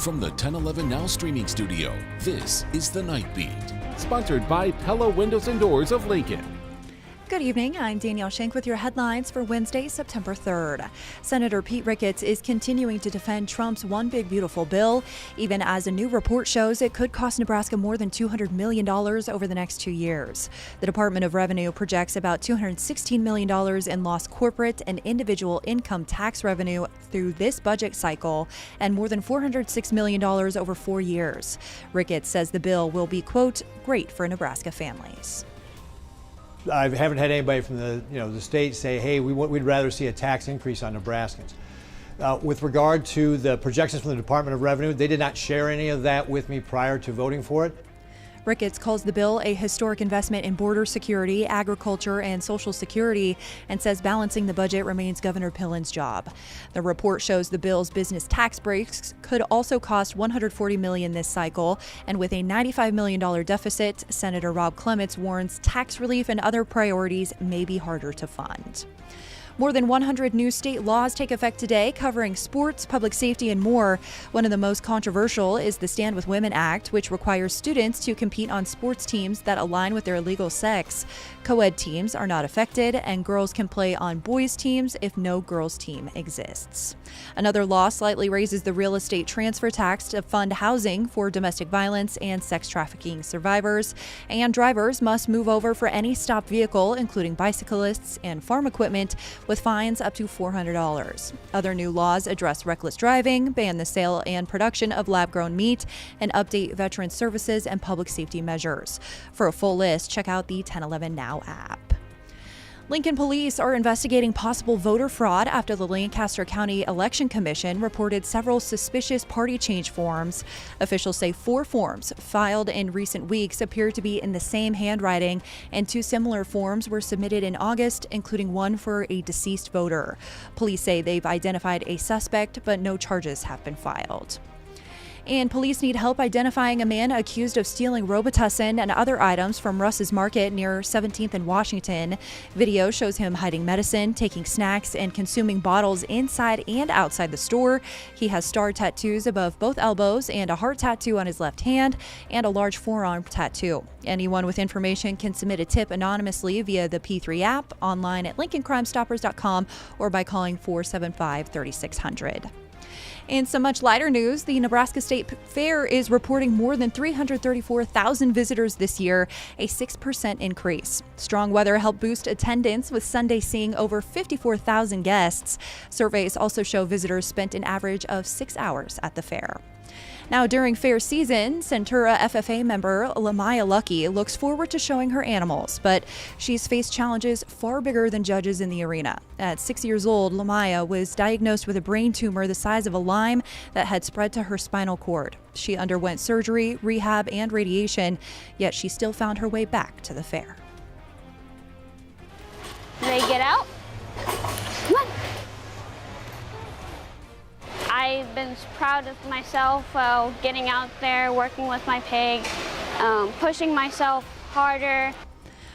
From the 1011 Now streaming studio, this is The Night Beat. Sponsored by Pella Windows and Doors of Lincoln. Good evening. I'm Danielle Shenk with your headlines for Wednesday, September 3rd. Senator Pete Ricketts is continuing to defend Trump's One Big Beautiful Bill, even as a new report shows it could cost Nebraska more than $200 million over the next 2 years. The Department of Revenue projects about $216 million in lost corporate and individual income tax revenue through this budget cycle, and more than $406 million over 4 years. Ricketts says the bill will be, quote, great for Nebraska families. I haven't had anybody from the state say, hey, we'd rather see a tax increase on Nebraskans. With regard to the projections from the Department of Revenue, they did not share any of that with me prior to voting for it. Ricketts calls the bill a historic investment in border security, agriculture, and Social Security, and says balancing the budget remains Governor Pillen's job. The report shows the bill's business tax breaks could also cost $140 million this cycle, and with a $95 million deficit, Senator Rob Clements warns tax relief and other priorities may be harder to fund. More than 100 new state laws take effect today covering sports, public safety, and more. One of the most controversial is the Stand With Women Act, which requires students to compete on sports teams that align with their legal sex. Co-ed teams are not affected, and girls can play on boys' teams if no girls' team exists. Another law slightly raises the real estate transfer tax to fund housing for domestic violence and sex trafficking survivors. And drivers must move over for any stopped vehicle, including bicyclists and farm equipment, with fines up to $400. Other new laws address reckless driving, ban the sale and production of lab-grown meat, and update veteran services and public safety measures. For a full list, check out the 1011 Now app. Lincoln police are investigating possible voter fraud after the Lancaster County Election Commission reported several suspicious party change forms. Officials say 4 forms filed in recent weeks appear to be in the same handwriting, and 2 similar forms were submitted in August, including one for a deceased voter. Police say they've identified a suspect, but no charges have been filed. And police need help identifying a man accused of stealing Robitussin and other items from Russ's Market near 17th and Washington. Video shows him hiding medicine, taking snacks, and consuming bottles inside and outside the store. He has star tattoos above both elbows and a heart tattoo on his left hand and a large forearm tattoo. Anyone with information can submit a tip anonymously via the P3 app, online at LincolnCrimeStoppers.com, or by calling 475-3600. In some much lighter news, the Nebraska State Fair is reporting more than 334,000 visitors this year, a 6% increase. Strong weather helped boost attendance, with Sunday seeing over 54,000 guests. Surveys also show visitors spent an average of 6 hours at the fair. Now, during fair season, Centura FFA member Lamaya Lucky looks forward to showing her animals, but she's faced challenges far bigger than judges in the arena. At 6 years old, Lamaya was diagnosed with a brain tumor the size of a lime that had spread to her spinal cord. She underwent surgery, rehab, and radiation, yet she still found her way back to the fair. Ready to get out? Come on. I've been proud of myself getting out there, working with my pig, pushing myself harder.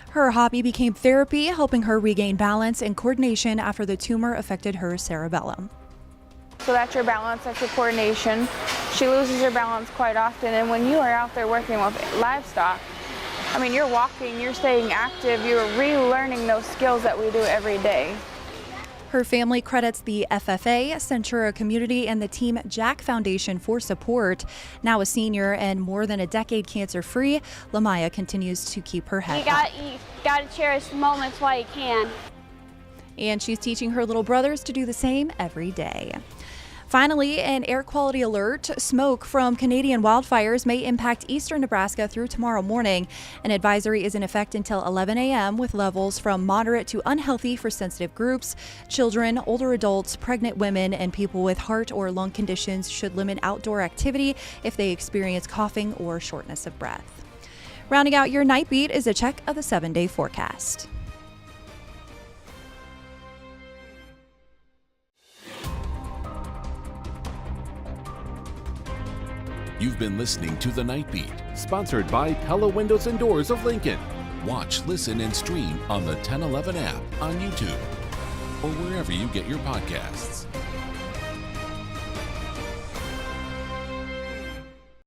Her hobby became therapy, helping her regain balance and coordination after the tumor affected her cerebellum. So that's your balance, that's your coordination. She loses her balance quite often, and when you are out there working with livestock, I mean, you're walking, you're staying active, you're relearning those skills that we do every day. Her family credits the FFA, Centura community, and the Team Jack Foundation for support. Now a senior and more than a decade cancer-free, Lamaya continues to keep her head up. You got to cherish the moments while you can. And she's teaching her little brothers to do the same every day. Finally, an air quality alert. Smoke from Canadian wildfires may impact eastern Nebraska through tomorrow morning. An advisory is in effect until 11 a.m. with levels from moderate to unhealthy for sensitive groups. Children, older adults, pregnant women, and people with heart or lung conditions should limit outdoor activity if they experience coughing or shortness of breath. Rounding out your night beat is a check of the 7-day forecast. You've been listening to The Night Beat. Sponsored by Pella Windows and Doors of Lincoln. Watch, listen, and stream on the 1011 app on YouTube or wherever you get your podcasts.